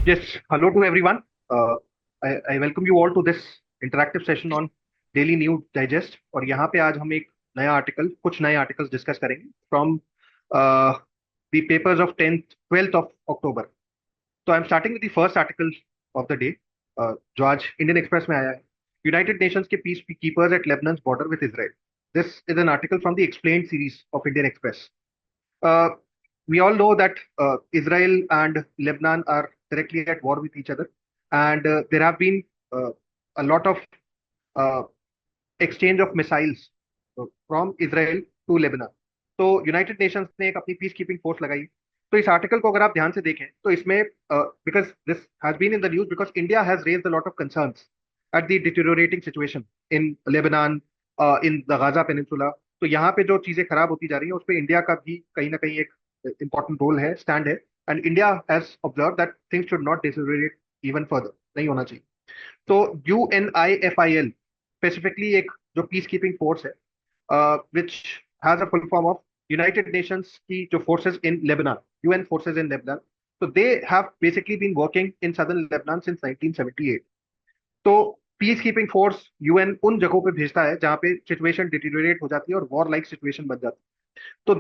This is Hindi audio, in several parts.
Yes, hello to everyone. I welcome you all to this interactive session on Daily News Digest. और यहाँ पे आज हम एक नया आर्टिकल कुछ नए आर्टिकल्स डिस्कस करेंगे from the papers of 10th 12th of October. So I'm starting with the first article of the day, जो आज इंडियन एक्सप्रेस में आया है. यूनाइटेड नेशंस के peace keepers at Lebanon border with Israel. This is an article from the explained series of Indian Express. uh, we all know that Israel and Lebanon are directly at war with each other, and there have been a lot of uh, exchange of missiles from Israel to Lebanon. तो यूनाइटेड नेशंस ने एक अपनी पीस कीपिंग फोर्स लगाई. तो इस आर्टिकल को अगर आप ध्यान से देखें तो इसमें because this has been in the news because India has raised a lot of concerns at the deteriorating situation in Lebanon, in the Gaza peninsula. तो यहाँ पे जो चीजें खराब होती जा रही हैं उस पर इंडिया का भी कहीं ना कहीं एक इंपॉर्टेंट रोल है, स्टैंड है. And India has observe that things should not deteriorate even further, नहीं होना चाहिए. तो UNIFIL स्पेसिफिकली एक जो पीस कीपिंग फोर्स है, which has a full form of United Nations की जो forces in Lebanon, UN forces in Lebanon. So they have basically been working in southern Lebanon since 1978. तो पीस कीपिंग फोर्स यूएन उन जगहों पे भेजता है जहां पे सिचुएशन डिटीरियोरेट हो जाती है और वॉर लाइक सिचुएशन बन जाती है. तो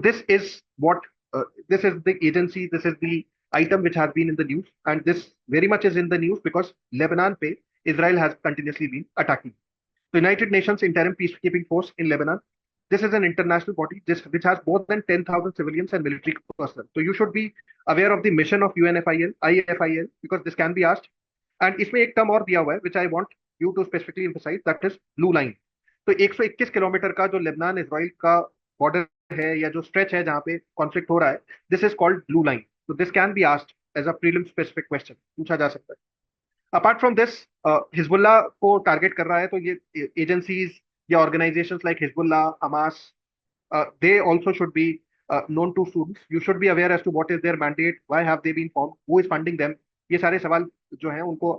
this is the agency, this is the item which has been in the news, and this very much is in the news because Lebanon पे Israel has continuously been attacking. The United Nations Interim Peacekeeping Force in Lebanon. This is an international body which has more than 10,000 civilians and military personnel. So you should be aware of the mission of UNFIL, IFIL, because this can be asked. And इसमें एक टर्म और दिया हुआ है which I want you to specifically emphasize, that is blue line. तो 121 किलोमीटर का जो लेबनान इसराइल का बॉर्डर है या जो स्ट्रेच है जहां पे कॉन्फ्लिक्ट हो रहा है, this is called blue line. तो this can be asked as a prelim specific question, पूछा जा सकता है. अपार्ट फ्रॉम दिस, हिजबुल्ला को टारगेट कर रहा है, तो ये एजेंसीज या organisations like Hezbollah, Hamas, they also should be known to students. You should be aware as to what is their mandate, why have they been formed, who is funding them. ये सारे सवाल जो हैं उनको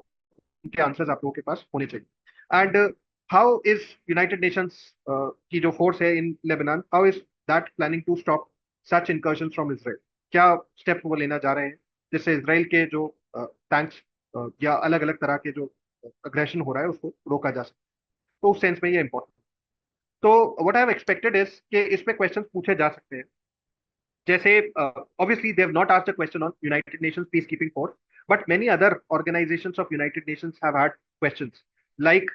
उनके आंसर्स आप लोगों के पास होने चाहिए. And how is United Nations की जो फोर्स है in Lebanon, how is that planning to stop such incursion from Israel? क्या स्टेप वो लेना जा रहे हैं जिससे इसराइल के जो टैंक्स या अलग अलग तरह के जो अग्रेशन हो रहा है उसको रोका जा सके? तो उस सेंस में ये इंपॉर्टेंट. तो what I have expected is कि इसमें क्वेश्चंस पूछे जा सकते हैं. जैसे obviously they have not asked a question on United Nations peacekeeping force, but many other organizations of United Nations have had questions. Like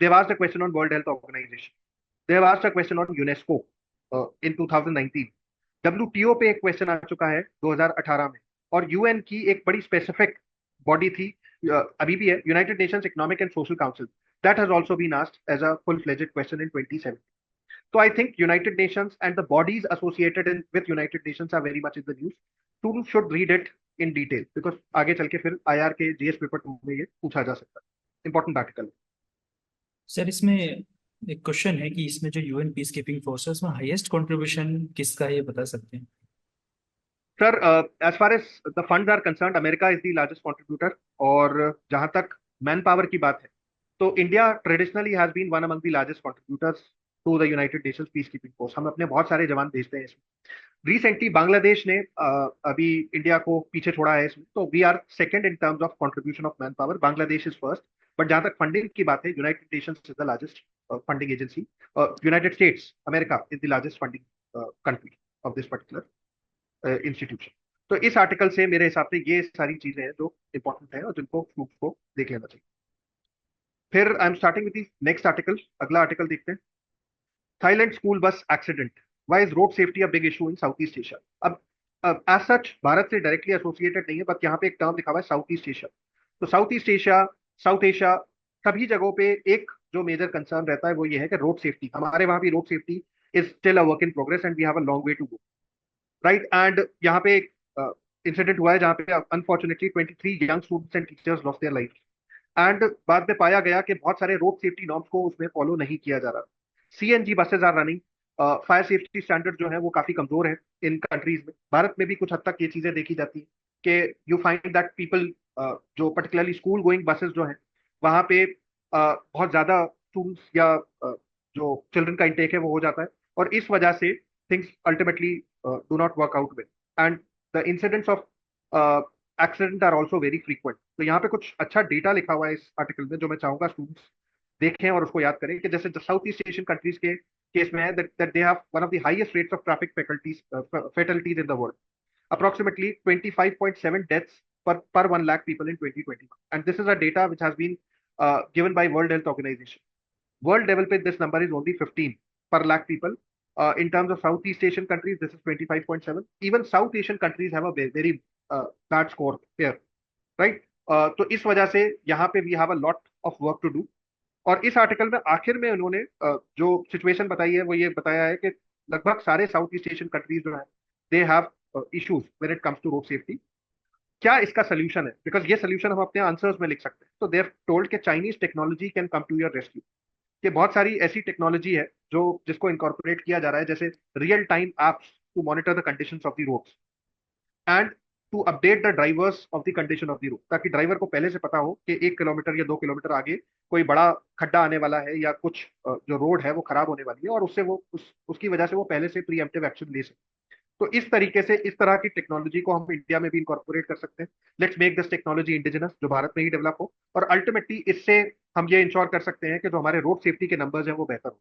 they've asked a question on World Health Organization, they have asked a question on UNESCO in 2019. WTO पे एक क्वेश्चन आ चुका है 2018 में. और यूएन की एक बड़ी स्पेसिफिक बॉडी थी, अभी भी है, United Nations Economic and Social Council. That has also been asked as a full fledged question इन 2017. So I think United Nations and the bodies associated with United Nations are very much in the news. Students should read it in detail because आगे चल के फिर IR के GS पेपर 2 में ये पूछा जा सकता है. Important article. सर, इसमें एक क्वेश्चन है कि इसमें जो यूएन पीस कीपिंग फोर्स है उसमें हाईएस्ट कंट्रीब्यूशन किसका है, ये बता सकते हैं? Sir, as far as the funds are concerned, America is the largest contributor. और जहां तक मैन पावर की बात है तो India traditionally has been one among the largest contributors to the United Nations peace keeping force. हम अपने बहुत सारे जवान भेजते हैं इसमें. रिसेंटली बांग्लादेश ने अभी इंडिया को पीछे छोड़ा है इसमें. तो we are second in terms of contribution of man power, Bangladesh is first. But जहां तक फंडिंग की बात है, United Nations is the largest funding agency. United States America is the largest funding country of this particular institution. तो इस आर्टिकल से मेरे हिसाब से ये सारी चीजें हैं जो इंपॉर्टेंट है और जिनको स्टूडेंट्स को देख लेना चाहिए. फिर I am starting with the next article. अगला आर्टिकल देखते हैं. Thailand school bus accident, why is road safety a big issue in south east Asia? अब एज सच भारत से डायरेक्टली एसोसिएटेड नहीं है, बट यहाँ पे एक टर्म लिखा हुआ है साउथ ईस्ट एशिया. तो south east Asia, south Asia, सभी जगहों पे एक जो मेजर कंसर्न रहता है वो ये है कि रोड सेफ्टी, हमारे वहाँ भी road safety is still a work in progress and we have a long way to go. Right. And यहाँ पे एक इंसिडेंट हुआ है जहाँ पे unfortunately 23 young students and teachers lost their life. And बाद में पाया गया कि बहुत सारे रोड सेफ्टी नॉर्म्स को उसमें फॉलो नहीं किया जा रहा. CNG buses are running. Fire safety standard जो है वो काफी कमजोर है इन कंट्रीज में. भारत में भी कुछ हद तक ये चीजें देखी जाती हैं कि यू फाइंड दैट पीपल, जो पर्टिकुलरली स्कूल गोइंग बसेस जो हैं वहाँ पे बहुत ज्यादा स्टूडेंट्स या जो चिल्ड्रन का इंटेक है वो हो जाता है. और इस वजह से things ultimately do not work out with. And the incidents of accident are also very frequent. तो यहाँ पे कुछ अच्छा डेटा लिखा हुआ है इस आर्टिकल में, जो मैं चाहूंगा स्टूडेंट्स देखें और उसको याद करें। कि जैसे साउथ ईस्ट एशियन कंट्रीज के केस में है that they have one of the highest rates of traffic fatalities in the world, approximately 25.7 deaths per 1 lakh people in 2020. And this is a data which has been given by World Health Organization. World level pe this number is only 15 per lakh people. In terms of Southeast Asian countries, this is 25.7. Even South Asian countries have a very bad score here, right? तो इस वजह से यहाँ पे we have a lot of work to do. और इस आर्टिकल में आखिर में उन्होंने जो सिचुएशन बताई है वो ये बताया है कि लगभग सारे साउथ ईस्ट एशियन कंट्रीज जो है they have issues when it comes to road safety. क्या इसका सोल्यूशन है? बिकॉज ये सोल्यूशन हम अपने आंसर्स में लिख सकते हैं। तो देर टोल्ड कि Chinese technology can come to your rescue. कि बहुत सारी ऐसी टेक्नोलॉजी है जो जिसको इनकॉर्पोरेट किया जा रहा है, जैसे real time apps to monitor the conditions of the roads and to update the drivers of the condition of the road, ताकि ड्राइवर को पहले से पता हो कि 1 किलोमीटर या 2 किलोमीटर आगे कोई बड़ा खड्डा आने वाला है या कुछ जो रोड है वो खराब होने वाली है, और उससे वो उसकी वजह से वो पहले से प्रीएम्प्टिव एक्शन ले सके। तो इस तरीके से इस तरह की टेक्नोलॉजी को हम इंडिया में भी इनकॉर्पोरेट कर सकते हैं। Let's make this technology indigenous, जो भारत में ही डेवलप हो, और अल्टीमेटली इससे हम ये इंश्योर कर सकते हैं कि जो हमारे रोड सेफ्टी के नंबर्स हैं वो बेहतर हो।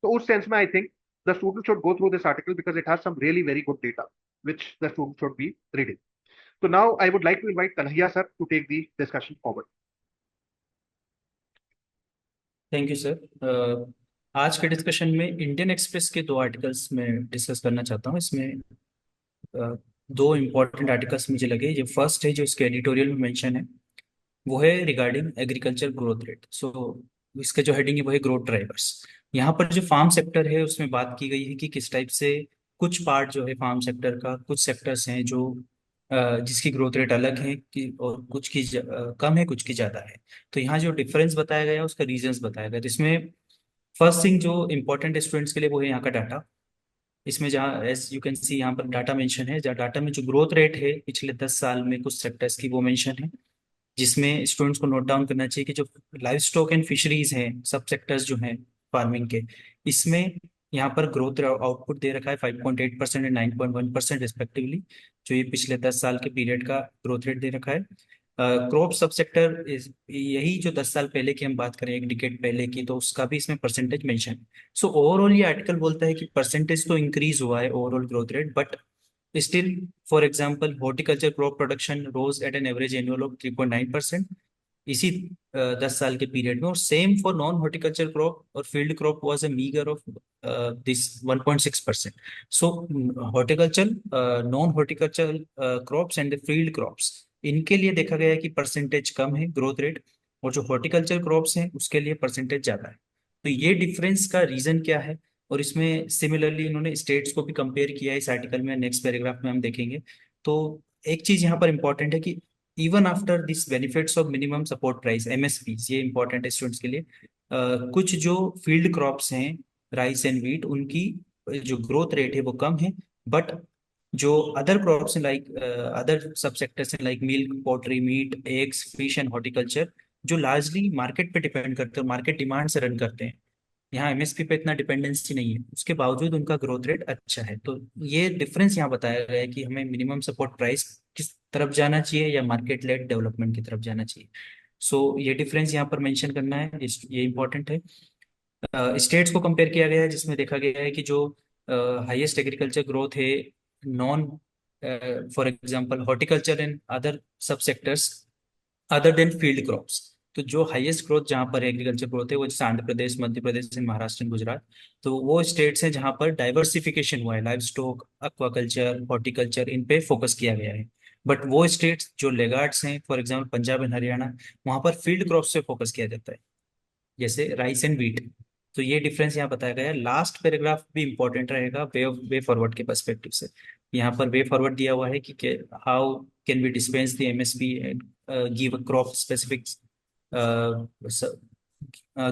तो उस सेंस में I think the student should go through this article because it has some really very good data which the student should be reading. So now I would like to invite Kanhaiya sir to take the discussion forward. Thank you sir. आज के डिस्कशन में इंडियन एक्सप्रेस के दो आर्टिकल्स में डिस्कस करना चाहता हूँ। इसमें दो इम्पोर्टेंट आर्टिकल्स मुझे लगे। जो फर्स्ट है, जो इसके एडिटोरियल में मेंशन है, वो है रिगार्डिंग एग्रीकल्चर ग्रोथ रेट। सो इसका जो हेडिंग है वो है ग्रोथ ड्राइवर्स। यहाँ पर जो फार्म सेक्टर है उसमें बात की गई है कि किस टाइप से कुछ पार्ट जो है फार्म सेक्टर का, कुछ सेक्टर्स हैं जो जिसकी ग्रोथ रेट अलग है कि, और कुछ की कम है, कुछ की ज़्यादा है। तो यहाँ जो डिफरेंस बताया गया है उसका रीजंस बताया गया है। तो इसमें फर्स्ट थिंग जो इम्पोर्टेंट स्टूडेंट्स के लिए वो है यहाँ का डाटा। इसमें जहाँ एज यू कैन सी यहाँ पर डाटा मेंशन है, जहाँ डाटा में जो ग्रोथ रेट है पिछले 10 साल में कुछ सेक्टर्स की वो मेंशन है, जिसमें स्टूडेंट्स को नोट डाउन करना चाहिए कि जो लाइव स्टॉक एंड फिशरीज हैं, सब सेक्टर्स जो हैं फार्मिंग के, इसमें यहाँ पर ग्रोथ आउटपुट दे रखा है 5.8% एंड 9.1% रिस्पेक्टिवली, जो ये पिछले 10 साल के पीरियड का ग्रोथ रेट दे रखा है। क्रॉप सब सेक्टर यही जो 10 साल पहले की हम बात करें, एक डिकेड पहले की, तो उसका भी इसमें परसेंटेज मेंशन है। सो ओवरऑल ये आर्टिकल बोलता है कि परसेंटेज तो इंक्रीज हुआ है overall growth rate, but still, for example, horticulture crop production rose at an average annual of 3.9% इसी 10 साल के पीरियड में, और same for non horticulture crop और field crop was a meagre of this 1.6%। So horticulture, non horticulture crops and the field crops, इनके लिए देखा गया है कि परसेंटेज कम है ग्रोथ रेट, और जो हॉर्टिकल्चर क्रॉप्स हैं उसके लिए परसेंटेज ज्यादा है। तो ये डिफरेंस का रीजन क्या है? और इसमें सिमिलरली इन्होंने स्टेट्स को भी कंपेयर किया है इस आर्टिकल में, नेक्स्ट पैराग्राफ में हम देखेंगे। तो एक चीज यहाँ पर इंपॉर्टेंट है कि even after this benefits of minimum support price MSP, ये इंपॉर्टेंट है स्टूडेंट्स के लिए, कुछ जो फील्ड क्रॉप्स हैं राइस एंड वीट, उनकी जो ग्रोथ रेट है वो कम है, बट जो अदर क्रॉप्स हैं लाइक अदर सब सेक्टर्स हैं like milk, poultry, meat, eggs, fish and horticulture, जो लार्जली मार्केट पे डिपेंड करते हैं, मार्केट डिमांड से रन करते हैं, यहाँ एमएसपी पे इतना डिपेंडेंसी नहीं है, उसके बावजूद उनका ग्रोथ रेट अच्छा है। तो ये डिफरेंस यहाँ बताया गया है कि हमें मिनिमम सपोर्ट प्राइस किस तरफ जाना चाहिए या मार्केट लेड डेवलपमेंट की तरफ जाना चाहिए। सो ये डिफरेंस यहाँ पर मेंशन करना है, ये इंपॉर्टेंट है। स्टेट्स को कंपेयर किया गया है, जिसमें देखा गया है कि जो हाईएस्ट एग्रीकल्चर ग्रोथ है non, for example horticulture and other sub sectors other than field crops, तो जो हाईएस्ट ग्रोथ जहाँ पर एग्रीकल्चर ग्रोथ है वो जैसे आंध्र प्रदेश, मध्य प्रदेश एंड महाराष्ट्र एंड गुजरात, तो वो स्टेट्स हैं जहाँ पर डाइवर्सिफिकेशन हुआ है, लाइव स्टॉक, एक्वाकल्चर, हॉर्टिकल्चर, इन पे फोकस किया गया है। बट वो स्टेट्स जो लेगार्ड्स हैं, for example Punjab and Haryana, वहाँ पर फील्ड क्रॉप्स पे फोकस किया जाता है, जैसे राइस एंड व्हीट। तो ये डिफरेंस यहाँ बताया गया है। लास्ट पैराग्राफ भी इंपॉर्टेंट रहेगा वे फॉरवर्ड के पर्सपेक्टिव से। यहाँ पर वे फॉरवर्ड दिया हुआ है कि how can we dispense the MSP and give crop specific,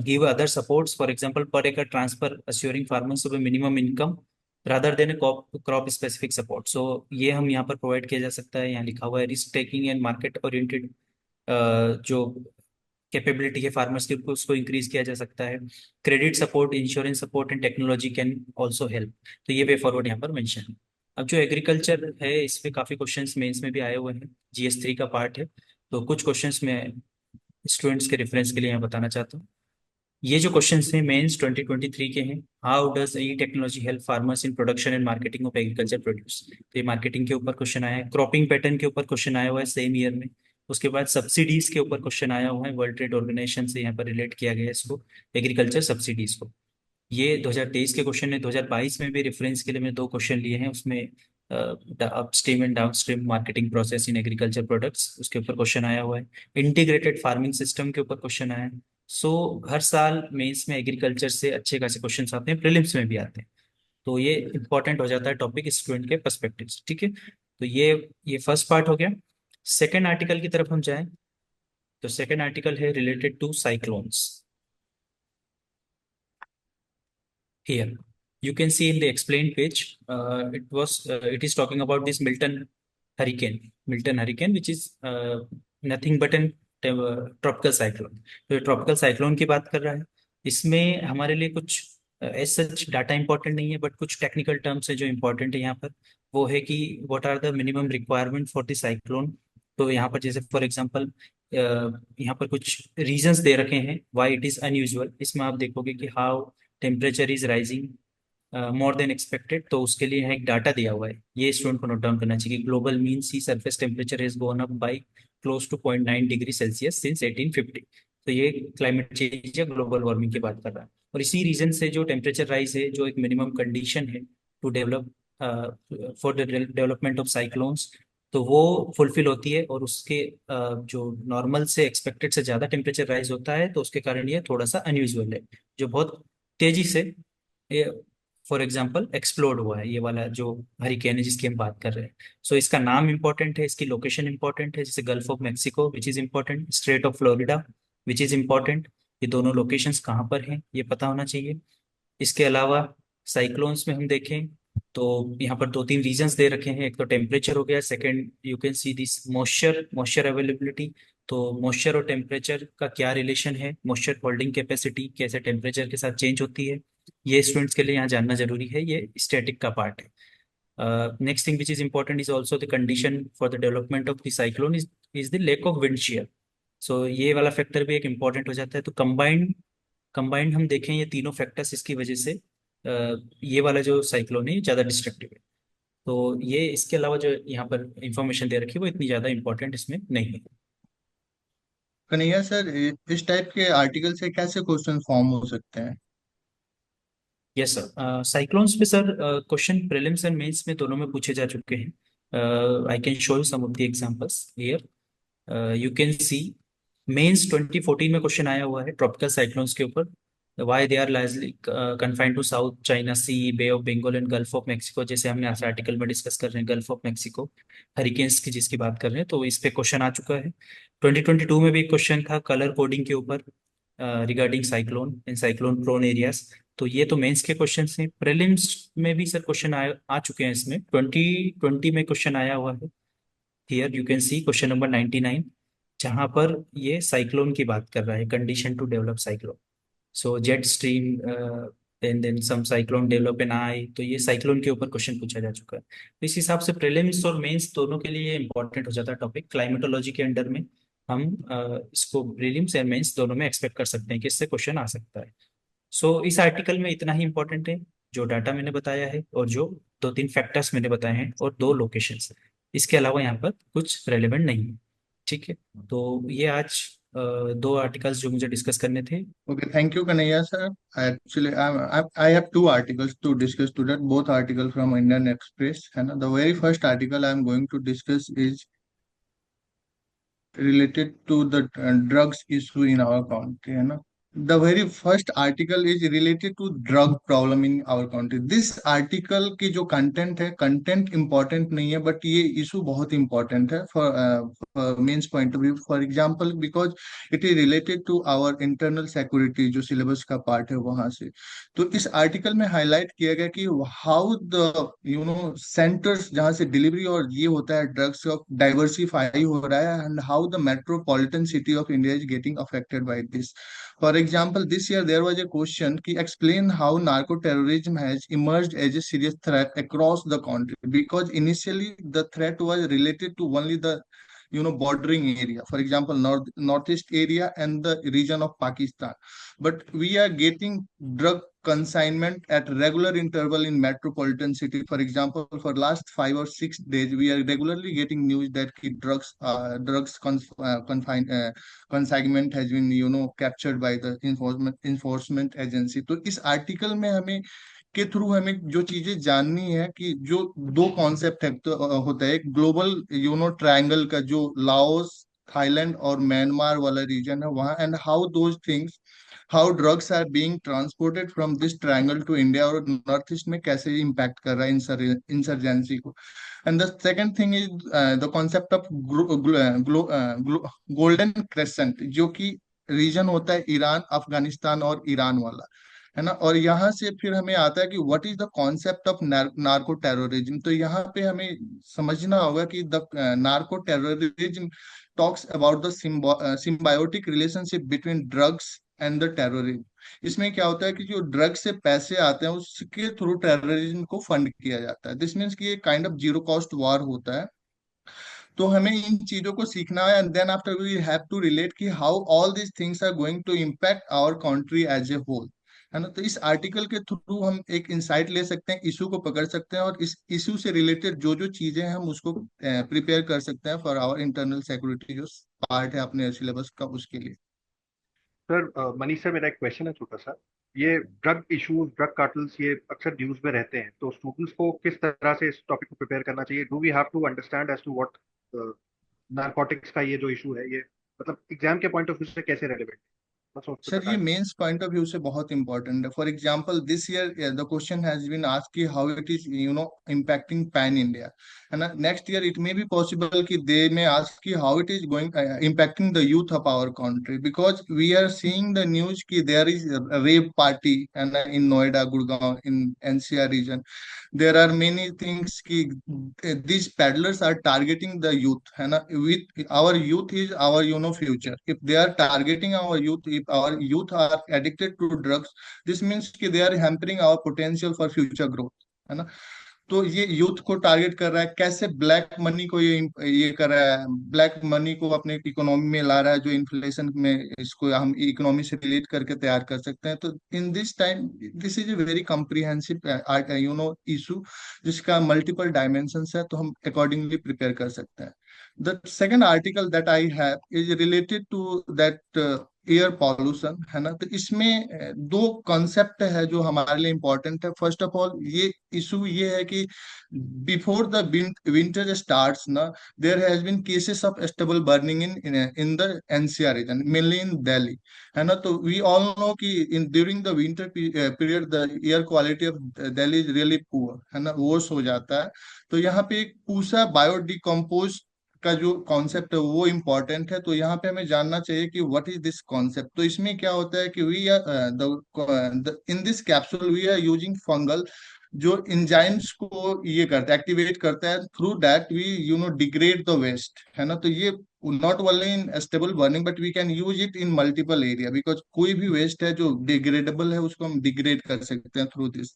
give other supports, for example, per acre transfer, assuring farmers of a minimum income rather than a crop specific support. So ये हम यहाँ पर प्रोवाइड किया जा सकता है। यहाँ लिखा हुआ है risk taking and market oriented जो कैपेबिलिटी है फार्मर्स की उसको इंक्रीज किया जा सकता है। Credit support, insurance support and technology can also help. तो ये वे फॉरवर्ड यहाँ पर मेंशन है। अब जो एग्रीकल्चर है इस पे काफी क्वेश्चंस मेंस में भी आए हुए हैं, GS3 का पार्ट है। तो कुछ क्वेश्चंस मैं स्टूडेंट्स के रेफरेंस के लिए यहाँ बताना चाहता हूँ। ये जो क्वेश्चंस हैं मेंस 2023 के हैं। How does E technology help farmers in production and marketing of agriculture produce. तो ये मार्केटिंग के ऊपर क्वेश्चन आया है। क्रॉपिंग पैटर्न के ऊपर क्वेश्चन आया हुआ है सेम ईयर में। उसके बाद सब्सिडीज के ऊपर क्वेश्चन आया हुआ है, वर्ल्ड ट्रेड ऑर्गेनाइजेशन से यहाँ पर रिलेट किया गया है इसको, एग्रीकल्चर सब्सिडीज को। ये 2023 के क्वेश्चन है। 2022 में भी रेफरेंस के लिए मैंने दो क्वेश्चन लिए हैं, उसमें upstream and downstream marketing process in agriculture products, उसके ऊपर क्वेश्चन आया हुआ है। इंटीग्रेटेड फार्मिंग सिस्टम के ऊपर क्वेश्चन आया है। सो हर साल मेंस में एग्रीकल्चर से अच्छे खासे क्वेश्चन आते हैं, प्रीलिम्स में भी आते हैं। तो ये इंपॉर्टेंट हो जाता है टॉपिक स्टूडेंट के पर्सपेक्टिव से। ठीक है, तो ये फर्स्ट पार्ट हो गया। सेकेंड आर्टिकल की तरफ हम जाएं, तो सेकेंड आर्टिकल है related to cyclones. Here, you can see in the explained page, it is talking about this Milton hurricane, which is nothing but an tropical cyclone. तो ये ट्रॉपिकल साइक्लोन की बात कर रहा है। इसमें हमारे लिए कुछ एज सच डाटा इंपॉर्टेंट नहीं है, बट कुछ टेक्निकल टर्म्स है जो इंपॉर्टेंट है यहाँ पर। वो है कि what are the minimum requirement for the cyclone. तो यहाँ पर जैसे फॉर एग्जांपल यहाँ पर कुछ रीजंस दे रखे हैं व्हाई इट इज अनयूजुअल। इसमें आप देखोगे कि how temperature is rising more than expected, तो उसके लिए यहाँ एक डाटा दिया हुआ है। ये स्टूडेंट को नोट डाउन करना चाहिए कि global mean sea surface temperature has gone up by close to 0.9 degree Celsius since 1850। तो ये क्लाइमेट चेंज या ग्लोबल वार्मिंग की बात कर रहा है। और इसी रीजन से जो टेम्परेचर राइज है, जो एक मिनिमम कंडीशन है to develop for the development of cyclones, तो वो फुलफिल होती है। और उसके जो नॉर्मल से एक्सपेक्टेड से ज़्यादा टेम्परेचर राइज होता है, तो उसके कारण ये थोड़ा सा अनयूजुअल है, जो बहुत तेजी से ये फॉर एग्जांपल एक्सप्लोड हुआ है, ये वाला जो हरिकेन है जिसकी हम बात कर रहे हैं। सो इसका नाम इंपॉर्टेंट है, इसकी लोकेशन इंपॉर्टेंट है, जैसे gulf of Mexico which is important, straight of Florida which is important. ये दोनों लोकेशंस कहाँ पर हैं ये पता होना चाहिए। इसके अलावा साइक्लोन्स में हम देखें तो यहाँ पर दो तीन रीजंस दे रखे हैं। एक तो टेम्परेचर हो गया, second you can see this moisture availability. तो मॉइस्चर और टेम्परेचर का क्या रिलेशन है, मॉइस्चर होल्डिंग कैपेसिटी कैसे टेम्परेचर के साथ चेंज होती है, ये स्टूडेंट्स के लिए यहाँ जानना जरूरी है। ये स्टैटिक का पार्ट है। Next thing which is important is also the condition for the development of the cyclone is the lack of wind shear। So ये वाला फैक्टर भी एक इम्पॉर्टेंट हो जाता है। तो कंबाइंड हम देखें ये तीनों फैक्टर्स, इसकी वजह से ये वाला जो साइक्लोन है ये ज़्यादा डिस्ट्रक्टिव है। तो ये इसके अलावा जो यहाँ पर इंफॉर्मेशन दे रखी है वो इतनी ज़्यादा इंपॉर्टेंट इसमें नहीं है। कन्हैया सर, इस टाइप के आर्टिकल से कैसे क्वेश्चन फॉर्म हो सकते हैं? यस सर, साइक्लोन्स पे sir question prelims and mains में दोनों में पूछे जा चुके हैं। I can show you some of the examples here. You can see mains 2014 में क्वेश्चन आया हुआ है ट्रॉपिकल साइक्लोन्स के ऊपर। Why they are largely confined to South China Sea, Bay of Bengal and Gulf of Mexico, जैसे हमने आज आर्टिकल में डिस्कस कर रहे हैं गल्फ ऑफ मेक्सिको हरिकेन्स की जिसकी बात कर रहे हैं, तो इस पे क्वेश्चन आ चुका है। 2022 में भी एक क्वेश्चन था कलर कोडिंग के ऊपर रिगार्डिंग साइक्लोन इन साइक्लोन प्रोन एरियाज। तो ये तो मेंस के क्वेश्चन हैं। प्रीलिम्स में भी सर क्वेश्चन आ चुके हैं। इसमें 2020 में क्वेश्चन आया हुआ है। Here you can C question number 99, जहां पर ये साइक्लोन की बात कर रहा है, condition to develop cyclone. So jet stream and then some cyclone develop in I, तो ये साइक्लोन के ऊपर क्वेश्चन पूछा जा चुका है। तो इस हिसाब से प्रीलिम्स और मेंस दोनों के लिए इंपॉर्टेंट हो जाता है टॉपिक। क्लाइमेटोलॉजी के अंडर में हम इसको प्रीलिम्स और मेंस दोनों में एक्सपेक्ट कर सकते हैं कि इससे क्वेश्चन आ सकता है। सो इस आर्टिकल में इतना ही इंपॉर्टेंट है, जो डाटा मैंने बताया है और जो दो तीन फैक्टर्स मैंने बताए हैं और दो लोकेशंस। इसके अलावा यहाँ पर कुछ रेलेवेंट नहीं है। ठीक है, तो ये आज दो आर्टिकल्स जो मुझे डिस्कस करने थे। Okay, thank you, Kanaya sir. I have two articles to discuss today, both articles from Indian Express. And the very first article I am going to discuss is related to the drugs issue in our country, है ना? The very first article is related to drug problem in our country. This article की जो content है, content important नहीं है, but ये issue बहुत important है for means point of view. For example, because it is related to our internal security, जो syllabus का part है वहां से। तो इस आर्टिकल में हाईलाइट किया गया कि हाउ द सेंटर्स जहाँ से डिलीवरी और ये होता है ड्रग्स ऑफ डाइवर्सिफाई हो रहा है, and how the metropolitan city of India is getting affected by this. For example, this year there was a question ki explain how narco terrorism has emerged as a serious threat across the country, because initially the threat was related to only the bordering area, for example northeast area and the region of Pakistan. But we are getting drug consignment at regular interval in metropolitan city. For example, for last 5 or 6 days we are regularly getting news that consignment has been captured by the enforcement agency. तो इस आर्टिकल में हमें के थ्रू हमें जो चीजें जाननी है कि जो दो कॉन्सेप्ट है तो होता है एक ग्लोबल ट्रायंगल का जो लाओस, थाईलैंड और म्यांमार वाला रीजन है वहाँ, and how those things, how drugs are being transported from this triangle to India, और नॉर्थ ईस्ट में कैसे इम्पैक्ट कर रहा है इंसर्जेंसी को. And the second thing is the concept of golden crescent, जो कि रीजन होता है ईरान, अफगानिस्तान और ईरान वाला, है ना. और यहाँ से फिर हमें आता है कि what is the concept of narco terrorism. तो यहाँ पे हमें समझना होगा कि the narco terrorism talks about the symbiotic relationship between drugs and the terrorism. इसमें क्या होता है कि जो ड्रग्स से पैसे आते हैं उसके थ्रू टेररिज्म को फंड किया जाता है. दिस मीन्स कि ये kind of zero cost war होता है. तो हमें इन चीजों को सीखना है, and then after we have to relate कि how all this things are going to impact our country as a whole, है ना. तो इस आर्टिकल के थ्रू हम एक इंसाइट ले सकते हैं, इशू को पकड़ सकते हैं, और इस इशू से रिलेटेड जो जो चीजें हैं हम उसको प्रिपेयर कर सकते हैं फॉर आवर इंटरनल सिक्योरिटी, जो पार्ट है अपने सिलेबस का उसके लिए. सर मनीष सर, मेरा एक क्वेश्चन है छोटा सा. ये ड्रग इश्यूज, ड्रग कार्टल्स, ये अक्सर न्यूज में रहते हैं, तो स्टूडेंट्स को किस तरह से इस टॉपिक को प्रिपेयर करना चाहिए? Do we have to understand as to what narcotics का ये जो इशू है, ये मतलब एग्जाम के पॉइंट ऑफ व्यू से कैसे रेलेवेंट है? बस उसको सर ये बताएं. मेंस पॉइंट ऑफ व्यू से बहुत इंपॉर्टेंट है. For example this year the question has been asked कि how it is impacting pan India, है ना. Next year it may be possible कि दे मे आस्क कि how it is going impacting the youth of our country, because we are seeing the news कि there is rave party and in Noida, Gurgaon, in NCR region. there are many things ki these peddlers are targeting the youth, है ना. With our youth is our future. If they are targeting our youth, if our youth are addicted to drugs, this means कि they are hampering our potential for future growth, है ना. तो ये यूथ को टारगेट कर रहा है. कैसे ब्लैक मनी को ये कर रहा है, ब्लैक मनी को अपने इकोनॉमी में ला रहा है, जो इन्फ्लेशन में इसको हम इकोनॉमी से रिलेट करके तैयार कर सकते हैं. तो in this time this is a very comprehensive issue जिसका मल्टीपल डायमेंशंस है, तो हम अकॉर्डिंगली प्रिपेयर कर सकते हैं. The second article that I have is related to that air pollution, है ना. तो इसमें दो कॉन्सेप्ट है जो हमारे लिए इंपॉर्टेंट है. फर्स्ट ऑफ ऑल ये इशू ये है कि बिफोर द विंटर स्टार्ट्स ना, there has been cases of stubble burning in the NCR region, mainly in Delhi, है ना. तो वी ऑल नो कि in during the winter period the air quality of Delhi is really poor, है ना, वर्स हो जाता है. तो यहाँ पे एक पूसा बायोडिकम्पोज का जो कॉन्सेप्ट है वो इम्पोर्टेंट है. तो यहाँ पे हमें जानना चाहिए कि व्हाट इज दिस कॉन्सेप्ट. तो इसमें क्या होता है कि we are in this capsule we are using fungal जो इंजाइम्स को ये करता है, एक्टिवेट करता है. Through that we degrade the waste, है ना. तो ये not only in stable burning but we can use it in multiple area, because कोई भी वेस्ट है जो डिग्रेडेबल है उसको हम डिग्रेड कर सकते हैं through this.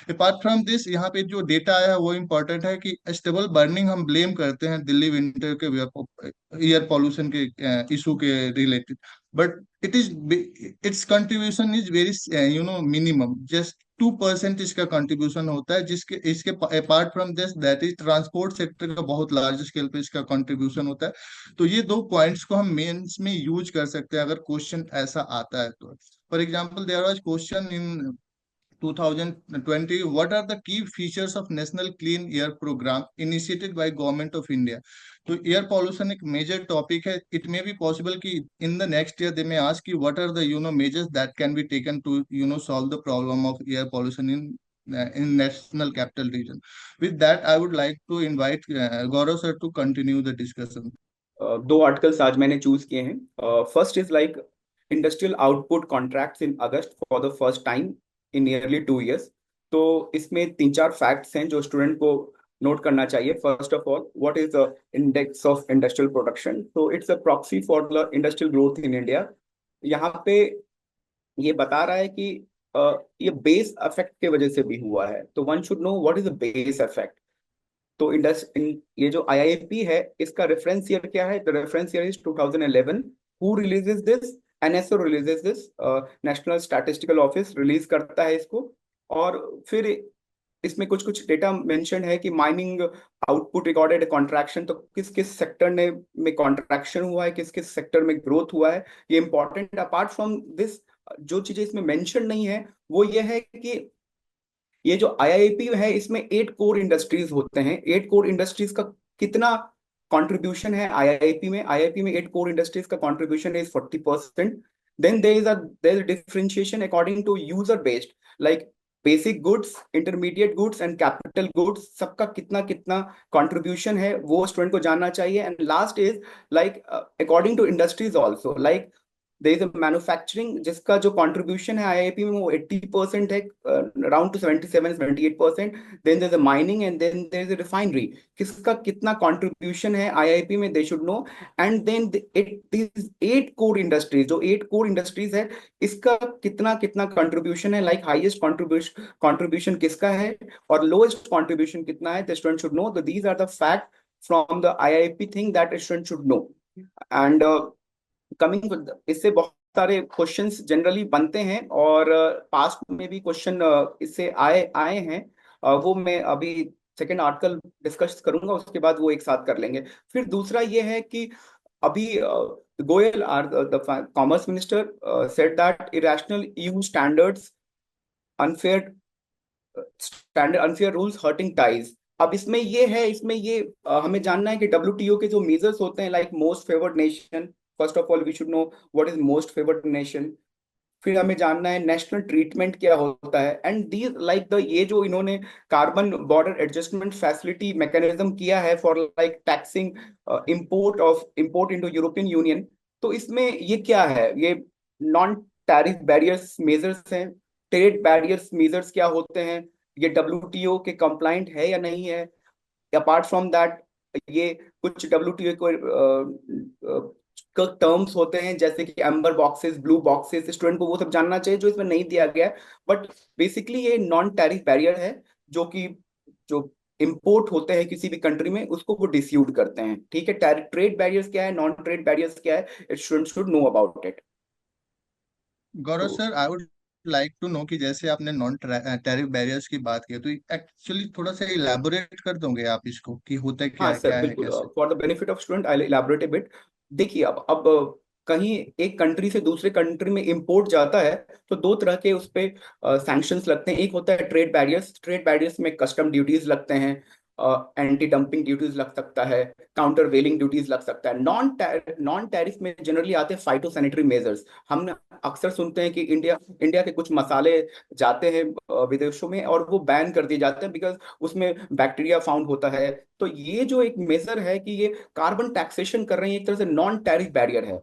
Apart from this यहाँ पे जो डेटा आया है वो इम्पोर्टेंट है कि स्टेबल बर्निंग हम ब्लेम करते हैं दिल्ली विंटर के एयर पॉल्यूशन के इशू के related, but it's contribution is very minimum, just 2% इसका कंट्रीब्यूशन होता है. जिसके इसके apart from this that is transport sector का बहुत लार्ज स्केल पे इसका कंट्रीब्यूशन होता है. तो ये दो पॉइंट्स को हम मेंस में यूज कर सकते हैं अगर क्वेश्चन ऐसा आता है तो. For example there was question in 2020, what are the key features of national clean air program initiated by government of India. तो एयर पॉल्यूशन एक मेजर टॉपिक है. इट मे बी पॉसिबल कि in the next year they may ask कि what are the measures that can be taken to solve the problem of air pollution in national capital region. With that, I would like to invite Gaurav sir to continue the discussion. दो आर्टिकल्स आज मैंने चूज किए हैं. First is like industrial output contracts in August for the first time in nearly 2 years. तो इसमें 3-4 फैक्ट्स हैं जो स्टूडेंट को नोट करना चाहिए. First of all, what is the index of industrial production. तो it's a proxy for the industrial growth in India. यहाँ पे ये बता रहा है कि ये बेस इफेक्ट के वजह से भी हुआ है। तो one should know what is the base effect. तो ये जो आईआईपी है इसका रेफरेंस ईयर क्या है? The reference year is 2011। Who releases this? NSO releases this, national statistical office release करता है इसको। और फिर इसमें कुछ कुछ डेटा मेंशन है कि माइनिंग आउटपुट रिकॉर्डेड कॉन्ट्रैक्शन। तो किस किस सेक्टर ने में कॉन्ट्रैक्शन हुआ है, किस किस सेक्टर में ग्रोथ हुआ है, ये इंपॉर्टेंट। अपार्ट फ्रॉम दिस, जो चीजें इसमें मेंशन नहीं है वो ये है कि ये जो आईआईपी है इसमें 8 कोर इंडस्ट्रीज होते हैं। 8 कोर इंडस्ट्रीज का कितना कंट्रीब्यूशन है आईआईपी में? आईआईपी में 8 कोर इंडस्ट्रीज का contribution is 40%। Then there is differentiation according to user based, like basic goods, intermediate goods and capital goods, सबका कितना कितना कंट्रीब्यूशन है वो स्टूडेंट को जानना चाहिए। And last is like according to industries also, like there is a manufacturing जिसका जो कंट्रीब्यूशन है आईआईपी में वो 80% है, around to 77-78%। Then there is a mining and then there is a refinery. किसका कितना कंट्रीब्यूशन है आईआईपी में, they should know. And then this 8 core industries, जो 8 कोर इंडस्ट्रीज है इसका कितना कितना कंट्रीब्यूशन है, लाइक हाईएस्ट कंट्रीब्यूशन किसका है और लोएस्ट कंट्रीब्यूशन कितना है, the student should know. These are the fact from the IIP thing that student should know. And coming, इससे बहुत सारे क्वेश्चंस जनरली बनते हैं और पास्ट में भी क्वेश्चन इससे आए आए हैं। वो मैं अभी सेकेंड आर्टिकल डिस्कस करूंगा, उसके बाद वो एक साथ कर लेंगे। फिर दूसरा ये है कि अभी Goyal are the commerce minister said that irrational EU standards, unfair unfair rules hurting ties. अब इसमें ये है, इसमें ये हमें जानना है कि डब्ल्यूटीओ के जो मेजर्स होते हैं, like most favoured nation, first of all we should know what is most favoured nation. फिर हमें जानना है नेशनल ट्रीटमेंट क्या होता है। एंड दीज लाइक द ये जो इन्होंने carbon border adjustment facility mechanism किया है for like taxing import into European Union, तो इसमें ये क्या है? ये नॉन टैरिफ बैरियर्स मेजर्स हैं। ट्रेड बैरियर्स मेजर्स क्या होते हैं? ये डब्ल्यूटीओ के कंप्लाइंट है या नहीं है? अपार्ट फ्रॉम दैट, ये कुछ डब्ल्यूटीओ को टर्म्स होते हैं जैसे कि amber boxes, blue boxes, student को वो सब जानना चाहिए जो इसमें नहीं दिया गया है। बट बेसिकली ये नॉन टैरिफ बैरियर है जो कि जो इंपोर्ट होते हैं किसी भी कंट्री में उसको वो डिस्यूट करते हैं। ठीक है, ट्रेड बैरियर्स क्या है, नॉन ट्रेड बैरियर्स क्या है, student should know about it. Gaurav तो sir, I would like to know कि जैसे आपने नॉन टैरिफ बैरियर्स की बात की है, तो एक्चुअली थोड़ा सा इलैबोरेट कर दोगे आप इसको कि होता हाँ सर, क्या है बिल्कुल, कैसे? For the benefit of student I elaborate a bit. देखिए, अब कहीं एक कंट्री से दूसरे कंट्री में इंपोर्ट जाता है तो दो तरह के उस पे सैंक्शंस लगते हैं। एक होता है ट्रेड बैरियर्स। ट्रेड बैरियर्स में कस्टम ड्यूटीज लगते हैं, एंटी डंपिंग ड्यूटीज लग सकता है, काउंटर वेलिंग ड्यूटीज लग सकता है। नॉन टैरिफ में जनरली आते हैं फाइटो सैनिटरी मेजर्स। हम अक्सर सुनते हैं कि इंडिया के कुछ मसाले जाते हैं विदेशों में और वो बैन कर दिए जाते हैं बिकॉज उसमें बैक्टीरिया फाउंड होता है। तो ये जो एक मेजर है कि ये कार्बन टैक्सेशन कर रहे हैं, एक तरह से नॉन टैरिफ बैरियर है।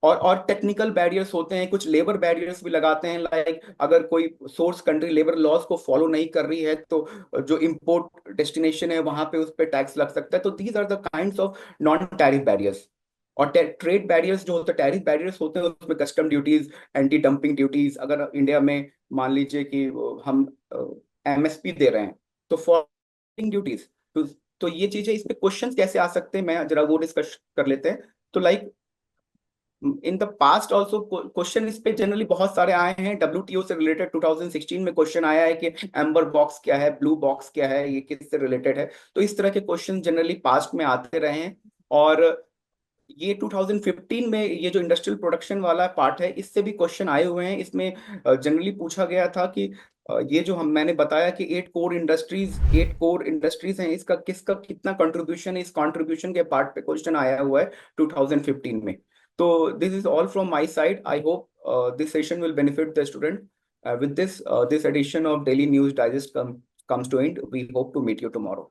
और टेक्निकल बैरियर्स होते हैं, कुछ लेबर बैरियर्स भी लगाते हैं, लाइक अगर कोई सोर्स कंट्री लेबर लॉज को फॉलो नहीं कर रही है तो जो इंपोर्ट डेस्टिनेशन है वहां पे उस पर टैक्स लग सकता है। तो these are the kinds of non tariff barriers. और ट्रेड बैरियर्स जो होते हैं, टैरिफ बैरियर्स होते हैं, उसमें custom duties, anti dumping duties. अगर इंडिया में मान लीजिए कि हम एमएसपी दे रहे हैं तो फॉर ड्यूटीज, तो ये चीजें, इस पे क्वेश्चन कैसे आ सकते हैं, मैं जरा वो डिस्कस कर लेते हैं। तो like in the past also question इस पे जनरली बहुत सारे आए हैं। डब्ल्यूटीओ से रिलेटेड 2016 में क्वेश्चन आया है कि एम्बर बॉक्स क्या है, ब्लू बॉक्स क्या है, ये किससे रिलेटेड है। तो इस तरह के क्वेश्चन जनरली पास्ट में आते रहे हैं। और ये 2015 में ये जो इंडस्ट्रियल प्रोडक्शन वाला पार्ट है इससे भी क्वेश्चन आए हुए हैं। इसमें जनरली पूछा गया था कि ये जो हम मैंने बताया कि 8 कोर इंडस्ट्रीज हैं, इसका किसका कितना कंट्रीब्यूशन है, इस कंट्रीब्यूशन के पार्ट पे क्वेश्चन आया हुआ है 2015 में। तो this is all from my side. I hope this session will benefit the student. With this edition of Daily News Digest comes to end. We hope to meet you tomorrow.